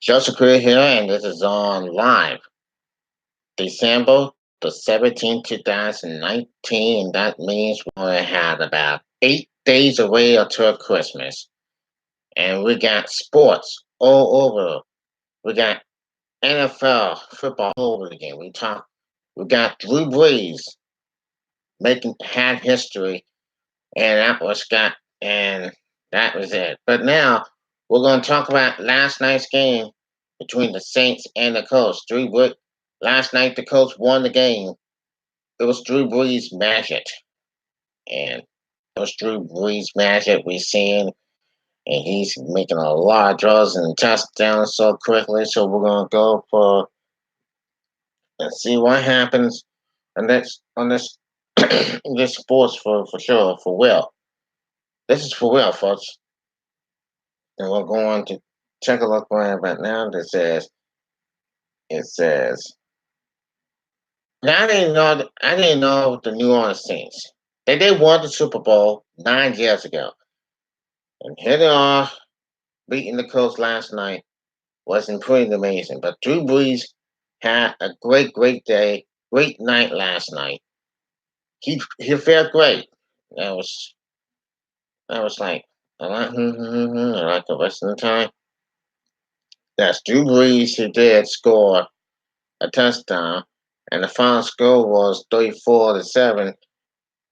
Joseph Career here, and this is on live December the 17th, 2019. And that means we're going to have about 8 days away until Christmas. And we got sports all over. We got NFL football all over again. We got Drew Brees making had history, and and that was it. But now we're going to talk about last night's game between the Saints and the Colts. Last night the Colts won the game. It was Drew Brees' magic, and it was Drew Brees' magic we seen, and he's making a lot of draws and touchdowns so quickly. So we're gonna go for and see what happens on this this sports for sure for Will. This is for Will, folks. And we're going to take a look right about now. It says I didn't know the New Orleans Saints. They won the Super Bowl 9 years ago. And here they are beating the Colts last night. Wasn't pretty amazing. But Drew Brees had a great day, great night last night. He felt great. That was that was like I like the rest of the time. That's Drew Brees. He did score a touchdown, and the final score was 34-7.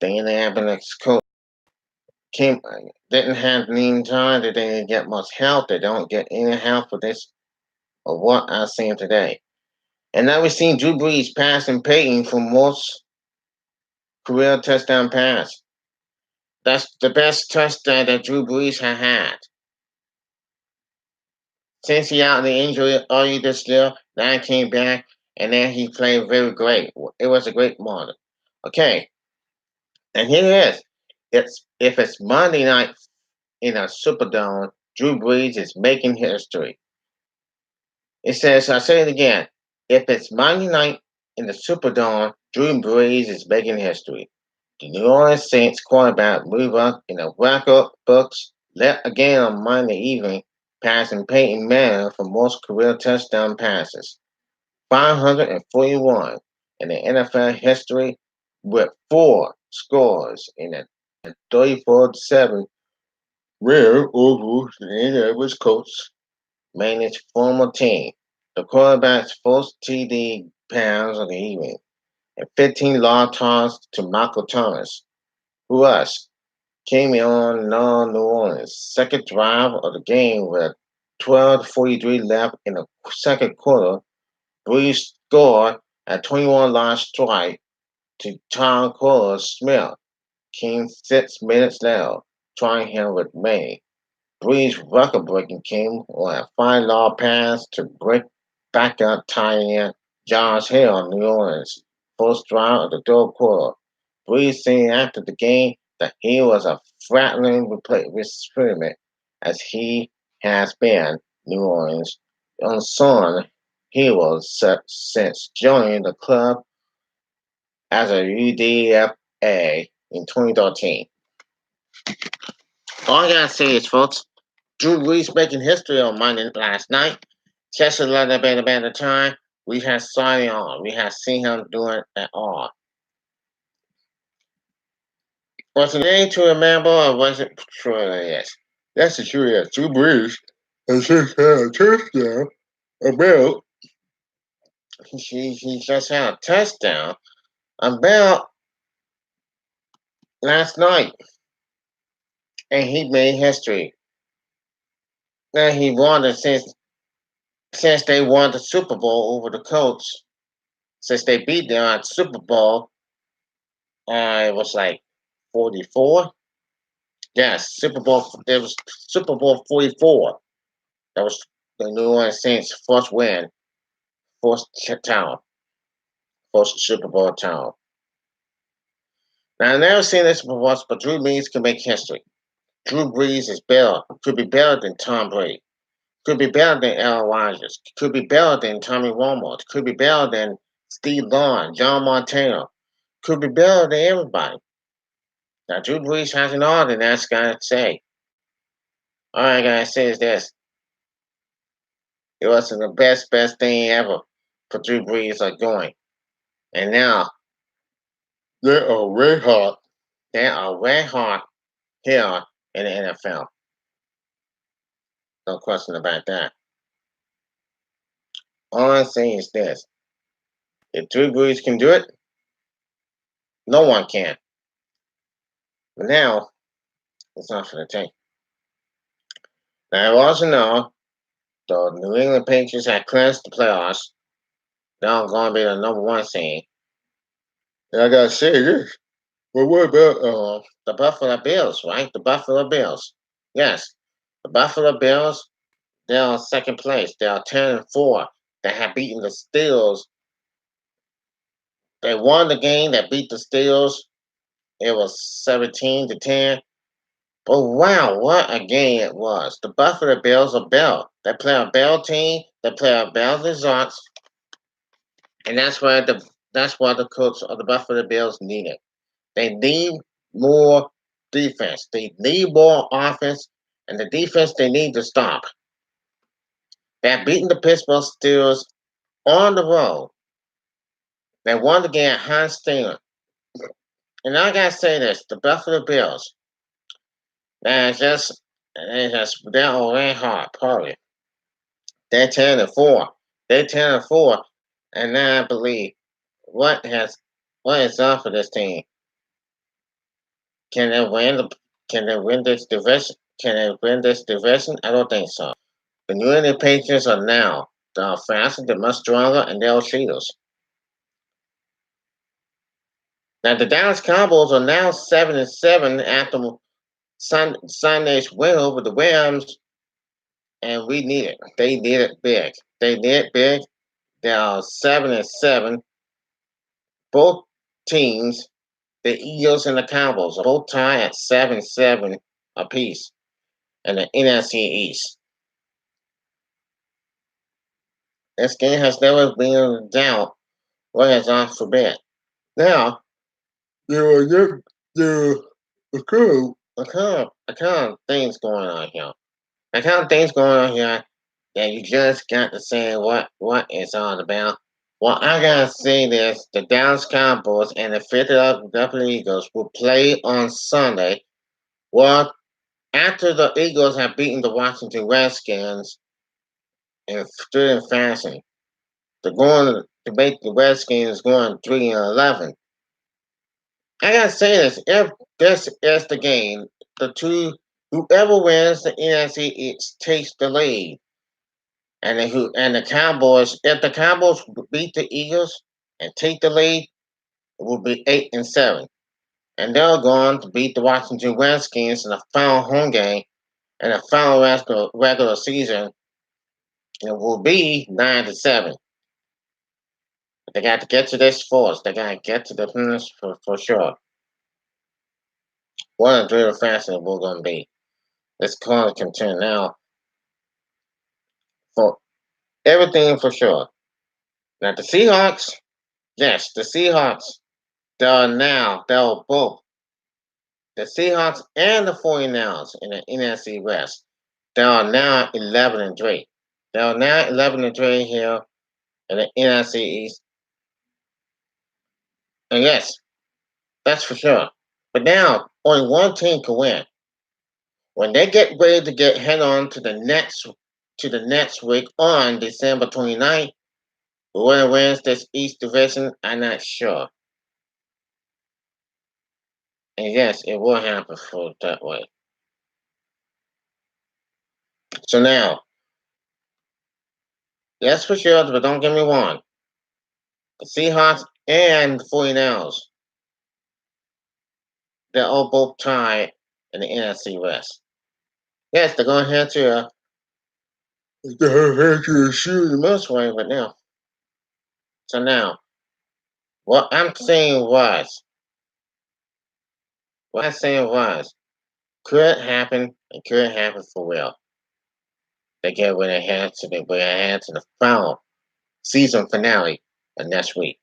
The Indianapolis Colts came didn't have any time. They didn't get much help. They don't get any help for this of what I've seen today. And now we've seen Drew Brees passing Peyton for most career touchdown pass. That's the best touchdown that Drew Brees had. Since he out of the injury early this year, now he came back and then he played very great. It was a great morning. Okay, and here it is. If it's Monday night in a Superdome, Drew Brees is making history. It says, I say it again. If it's Monday night in the Superdome, Drew Brees is making history. The New Orleans Saints quarterback moved up in the record books led again on Monday evening, passing Peyton Manning for most career touchdown passes, 541 in the NFL history, with four scores in a 34-7 win over the Indianapolis Colts, Manning's former team. The quarterback's first TD pass of the evening, and 15 long toss to Michael Thomas, who else came on New Orleans' second drive of the game with 12:43 left in the second quarter. Brees scored a 21-line strike to Tom Smith. Came 6 minutes later, trying him with May. Brees' record-breaking came on a 5-yard pass to break backup tight end Josh Hill, New Orleans' first drive of the third quarter. Brees said after the game that he was a flattering experiment as he has been New Orleans' unsung hero since joining the club as a UDFA in 2013. All I gotta say is, folks, Drew Brees making history on Monday last night. Just a little bit about the time we have saw it on. We have seen him doing it all. Was it a day to remember, or was it sure it is? That's the truth. Yes. Drew Brees has just had a touchdown about. He just had a touchdown about last night, and he made history. Now he won it since they won the Super Bowl over the Colts. Since they beat them at Super Bowl, it was like 44. Yes, Super Bowl. It was Super Bowl 44. That was the New Orleans Saints' first win, first town, first Super Bowl town. Now I've never seen this before, but Drew Brees can make history. Drew Brees is better, could be better than Tom Brady, could be better than Aaron Rodgers, could be better than Tommy Romo, could be better than Steve Lawn, John Montana, could be better than everybody. Now Drew Brees has an all, and that's gotta say. All I gotta say is this: It was the best thing ever for Drew Brees are going. And now they are red hot. They are red hot here in the NFL. No question about that. All I'm saying is this: if Drew Brees can do it, no one can. But now it's not for the take. Now I also know the New England Patriots have clinched the playoffs. They're going to be the number one seed. And I gotta say this. But what about the Buffalo Bills, right? The Buffalo Bills. Yes. The Buffalo Bills, they're on second place. They are 10-4. They have beaten the Steelers. They won the game that beat the Steelers. It was 17-10. But wow, what a game it was. The Buffalo Bills are Bell. They play a Bell team, they play a Bell results, and that's what the coach of the Buffalo Bills needed. They need more defense. They need more offense, and the defense they need to stop. They're beating the Pittsburgh Steelers on the road. They won the game at Hans Stinger. And I gotta say this: the Buffalo Bills, they're on red hot party. They're 10-4. They're 10-4, and now I believe what has what is up for this team? Can they win the? Can they win this division? Can they win this division? I don't think so. The New England Patriots are now they're faster, they're much stronger, and they're cheaters. Now the Dallas Cowboys are now 7-7 after Sunday's win over the Rams, and we need it. They need it big. They need it big. They are 7-7. Both teams, the Eagles and the Cowboys, are both tied at 7-7 apiece in the NFC East. This game has never been in doubt what has on forbid. Now, there are a kind of things going on here. A kind of things going on here that you just got to say what it's all about. Well, I gotta say this: the Dallas Cowboys and the Philadelphia Eagles will play on Sunday. Well, after the Eagles have beaten the Washington Redskins in thrilling fashion, they're going to make the Redskins going 3-11. I gotta say this: if this is the game, whoever wins the NFC East takes the lead, and the Cowboys, if the Cowboys beat the Eagles and take the lead, it will be 8-7, and they're going to beat the Washington Redskins in the final home game and the final regular season. It will be 9-7. They got to get to this force. They got to get to the finish for sure. What a drill fashion we're going to be. Let's call it contend now for everything for sure. Now the Seahawks, yes, the Seahawks, they're both the Seahawks and the 49ers in the NFC West. They are now 11-3. They are now 11-3 here in the NFC East. And yes, that's for sure. But now only one team can win. When they get ready to get head on to the next week on December 29th, whoever wins this East Division, I'm not sure. And yes, it will happen for that way. So now, yes for sure, but don't get me wrong. The Seahawks and the 49ers, they're all both tied in the NFC West. Yes, they're going to have to shoot the most way, but now. So now, what I'm saying was, could happen and could happen for real. They get when they head to the final season finale of next week.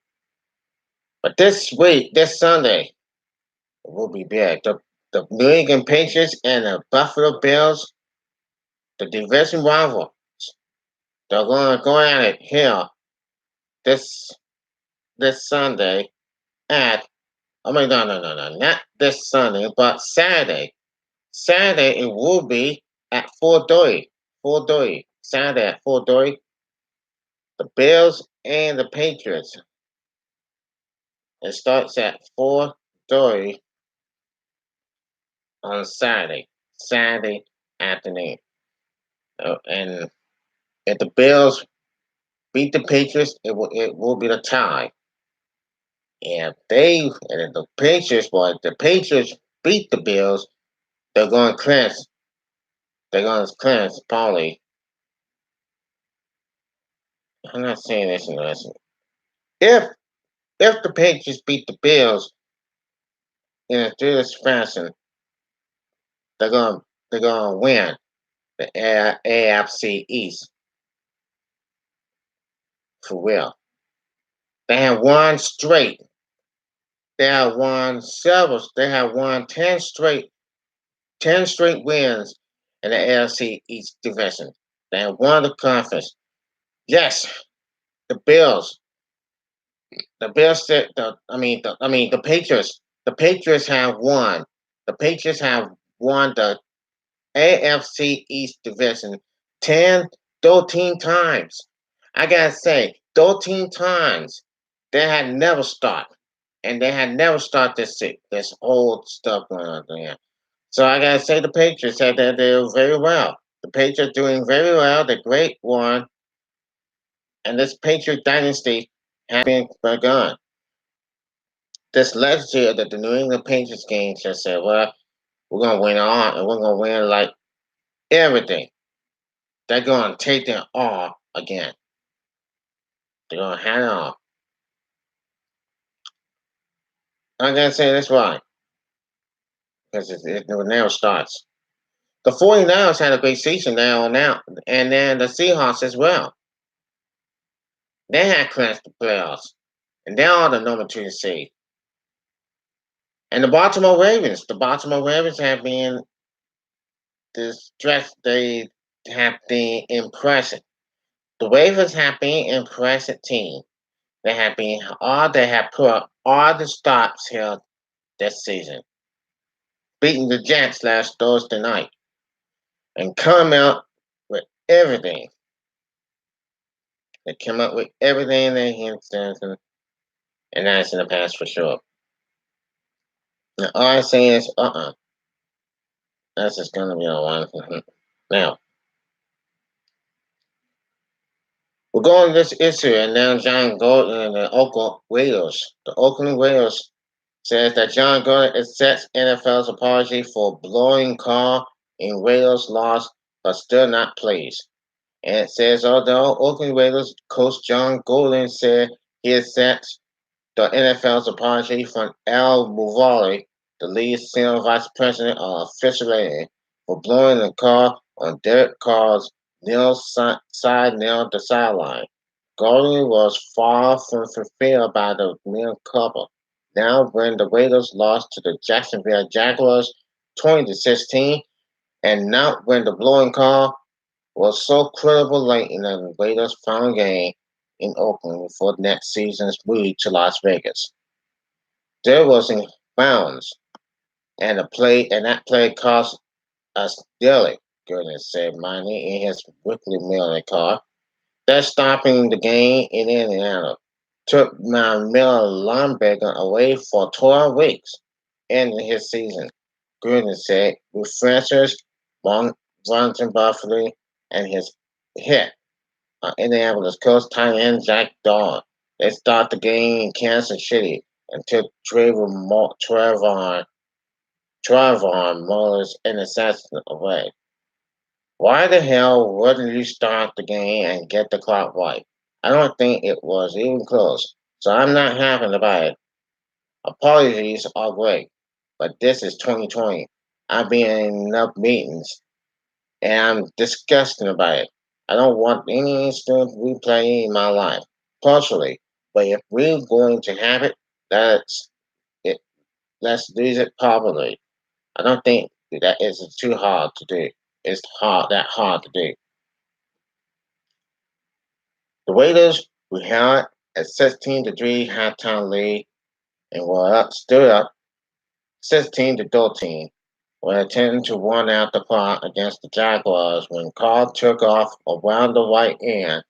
But this Sunday, it will be big. The New England Patriots and the Buffalo Bills, the division rival. They're going to go at it here this this Sunday at. I mean, no, not this Sunday, but Saturday. Saturday it will be at 4:30. 4:30. Saturday at 4:30. The Bills and the Patriots. It starts at 4:30 on Saturday. Saturday afternoon. And if the Bills beat the Patriots, it will be the tie. And the Patriots, well, if the Patriots beat the Bills, they're going to clinch. They're going to clinch probably. I'm not saying this in this. If if the Patriots beat the Bills in a this fashion, they're going to win the AFC East for real. They have won straight. They have won several. They have won 10 straight wins in the AFC East division. They have won the conference. Yes, the Bills. The Bills said the Patriots. The Patriots have won. The Patriots have won the AFC East division 10, 13 times. I gotta say, 13 times. They had never stopped. And they had never started this old stuff going on there. So I gotta say the Patriots said that they do very well. The Patriots doing very well. The great one, and this Patriot dynasty has been begun. This last year that the New England Patriots game just said, well, we're gonna win all and we're gonna win like everything. They're gonna take them all again. They're gonna have it all. I'm gonna say this why. Because it now starts. The 49ers had a great season now, and then the Seahawks as well. They had clinched the playoffs, and they're on the number 2 seed. And the Baltimore Ravens have been this stretch. They have been impressive. The Ravens have been impressive team. They have put up all the stops here this season, beating the Jets last Thursday night, and come out with everything. They came up with everything in their hands, and that's in the past for sure. Now, all I'm saying is, that's just gonna be a one. Now, we're going to this issue, and now John Gordon and the Oakland Raiders. The Oakland Raiders says that John Gordon accepts NFL's apology for blowing call in Raiders loss, but still not pleased. And it says, although Oakland Raiders coach John Gordon said he accepts the NFL's apology from Al Muvali, the lead senior vice president of officiating, for blowing the call on Derek Carr's side nail the sideline. Gordon was far from fulfilled by the near couple. Now, when the Raiders lost to the Jacksonville Jaguars 20-16, and not when the blowing call was so credible late in the Raiders' final game in Oakland before next season's move to Las Vegas. There was in bounds, and that play cost us dearly, Gordon said Miney in his weekly mail card. That stopping the game in Indiana took my Miller linebacker away for 12 weeks, ending his season, Gruden said, with Francis Vontae Buffalo and his hit Indianapolis coach tight end Jack Dawn. They start the game in Kansas City and took Trayvon Muller's interception away. Why the hell wouldn't you start the game and get the clock right? I don't think it was even close, so I'm not happy about it. Apologies are great, but this is 2020. I've been in enough meetings, and I'm disgusted about it. I don't want any instant replay in my life, personally. But if we're going to have it, that's it. Let's do it properly. I don't think that is too hard to do. It's hard to do. The Raiders, who had a 16-3 halftime lead and stood up 16-13, were attempting to run out the clock against the Jaguars when Carr took off around the right end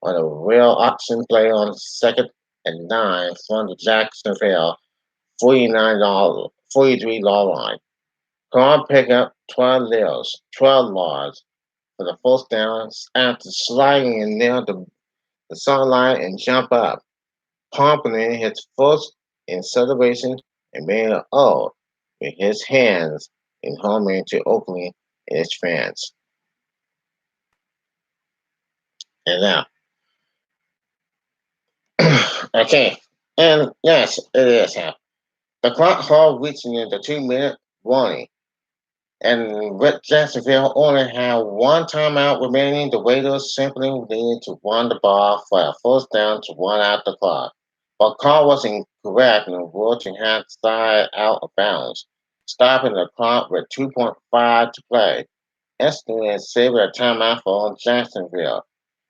on a real option play on 2nd and 9 from the Jacksonville 43 yard line. Carr picked up 12 yards for the first down after sliding in near the sideline and jump up, pumping in his first in celebration and made an O with his hands in homing to Oakland and its fans. And now, okay, and yes, it is him. The clock hard reaching in the 2 minute warning, and with Jacksonville only had one timeout remaining, the Raiders simply needed to run the ball for a first down to run out the clock. But Carr was incorrect and ruled to hand side out of bounds, stopping the clock with 2.5 to play, instantly saving a timeout for Jacksonville.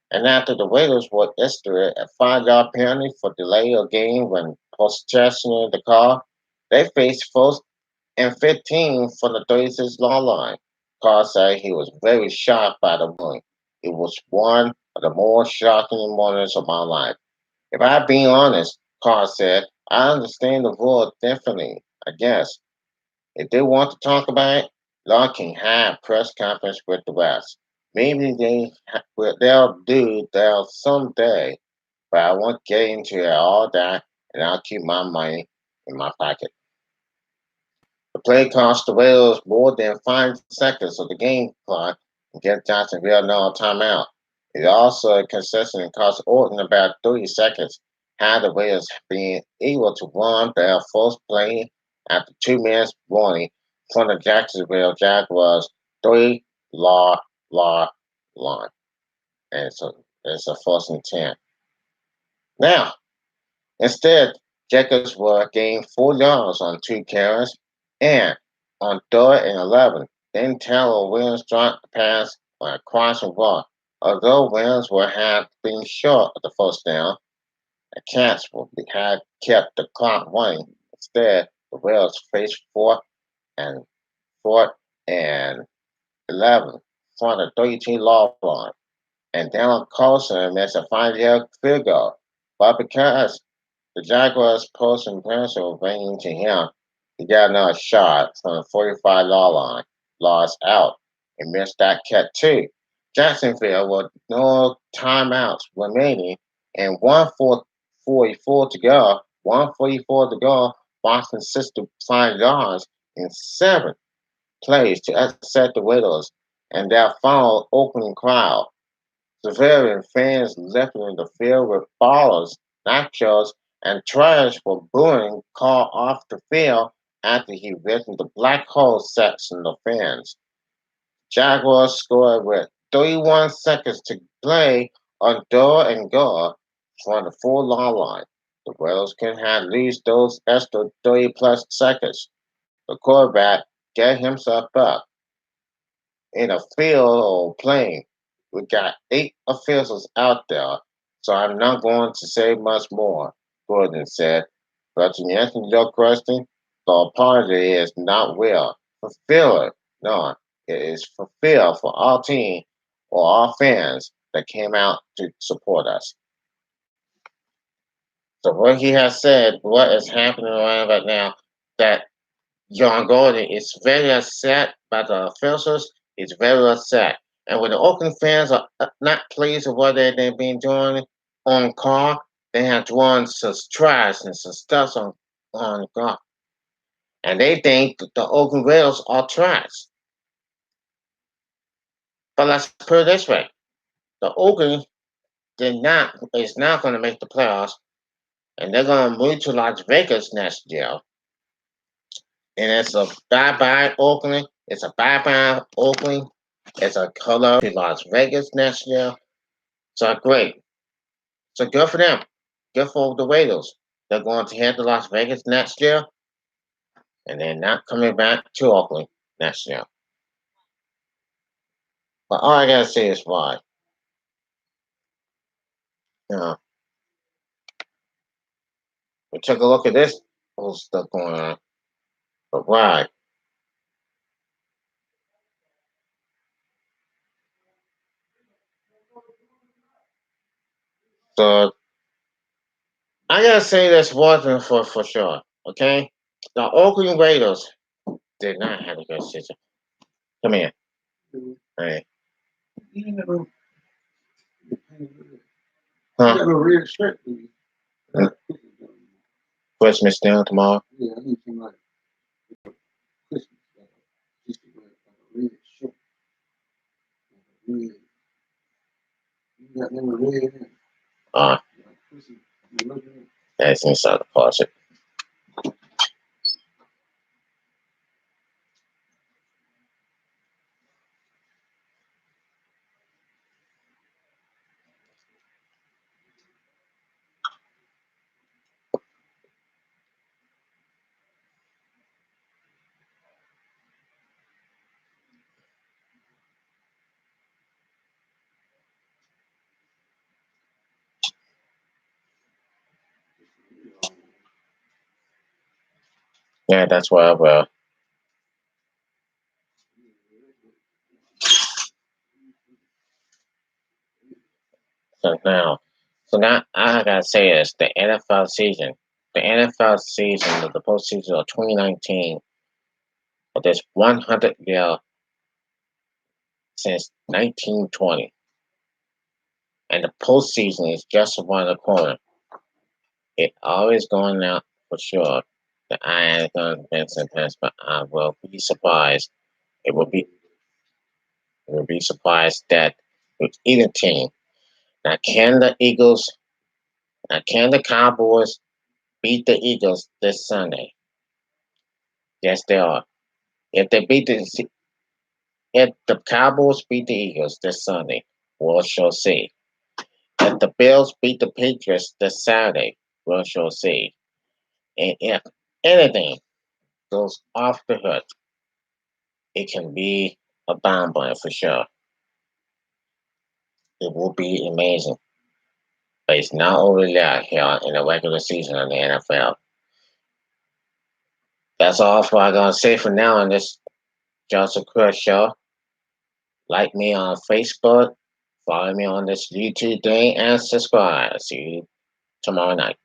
And after the Raiders were issued a 5 yard penalty for delay of game when possessing the car, they faced first and 15 from the 36 yard line. Carr said he was very shocked by the ruling. It was one of the more shocking moments of my life. If I'm being honest, Carr said, I understand the rule differently, I guess. If they want to talk about it, Law can have press conference with the rest. Maybe they'll do that someday, but I won't get into all that, and I'll keep my money in my pocket. The play cost the Raiders more than 5 seconds of the game clock and get Jacksonville no timeout. It also consistently cost Orton about 30 seconds had the Raiders been able to run their first play after 2 minutes warning from the Jacksonville Jaguars 3 yard line. And it's a first and 10. Now, instead, Jackers were gained 4 yards on 2 carries, and on 3rd and 11, then Taylor Williams dropped the pass on a crossing route. Although Williams would have been short of the first down, the Cats had kept the clock running. Instead, the Whales faced and fourth and 11 from the 32 yard line, and Daniel Carlson missed a 5 yard field goal. But because the Jaguars' post and pencil bringing to him, he got another shot from the 45 yard line, lost out, and missed that catch too. Jacksonville with no timeouts remaining and 144 to go. 144 to go. Boston 65 yards in 7 plays to upset the Raiders and their final opening crowd. Civilian fans leaping the field with ballers, nachos, and trash for booing Carr off the field after he visited the black hole section of fans. Jaguars scored with 31 seconds to play on door and goal from the 4 yard line. The Whales can have lose those extra 30 plus seconds. The quarterback get himself up in a field or plane. We got 8 officials out there, so I'm not going to say much more, Gordon said. But to answer your question, the apology is not real. Fulfill it. No, it is fulfilled for all team or all fans that came out to support us. So what he has said, what is happening right now, that John Gordon is very upset by the officials. He's very upset. And when the Oakland fans are not pleased with what they've been doing on Carr, they have drawn some trash and some stuff on Carr. And they think that the Oakland Raiders are trash. But let's put it this way. The Oakland is not going to make the playoffs, and they're going to move to Las Vegas next year. And it's a bye-bye Oakland. It's a bye-bye Oakland. It's a color to Las Vegas next year. So great. So good for them. Good for the Raiders. They're going to head to Las Vegas next year, and they're not coming back to Oakland next year. But all I gotta say is why. know, we took a look at this whole stuff going on. But why? So I gotta say this one thing for sure. Okay, the Oakland Raiders did not have a good season. Come here. Hey. You never huh? You got a red shirt. Huh? Christmas down tomorrow. Yeah, I need some like Christmas. Just a red shirt. Red. You got them red. That's inside the closet. Yeah, that's why I will. So now I gotta say this: the NFL season, of the postseason of 2019, of this 100 year since 1920, and the postseason is just around the corner. It always going out for sure. The I ain't gonna Vincent Pence, but I will be surprised. It will be it will be surprised that with either team. Now can the Eagles can the Cowboys beat the Eagles this Sunday? Yes, they are. If they beat the if the Cowboys beat the Eagles this Sunday, we'll shall see. If the Bills beat the Patriots this Saturday, we'll shall see. And if anything goes off the hook, it can be a bomb bomb for sure. It will be amazing. But it's not over yet here in the regular season of the NFL. That's all for I'm gonna say for now on this Johnson Chris show. Like me on Facebook, follow me on this YouTube thing, and subscribe. See you tomorrow night.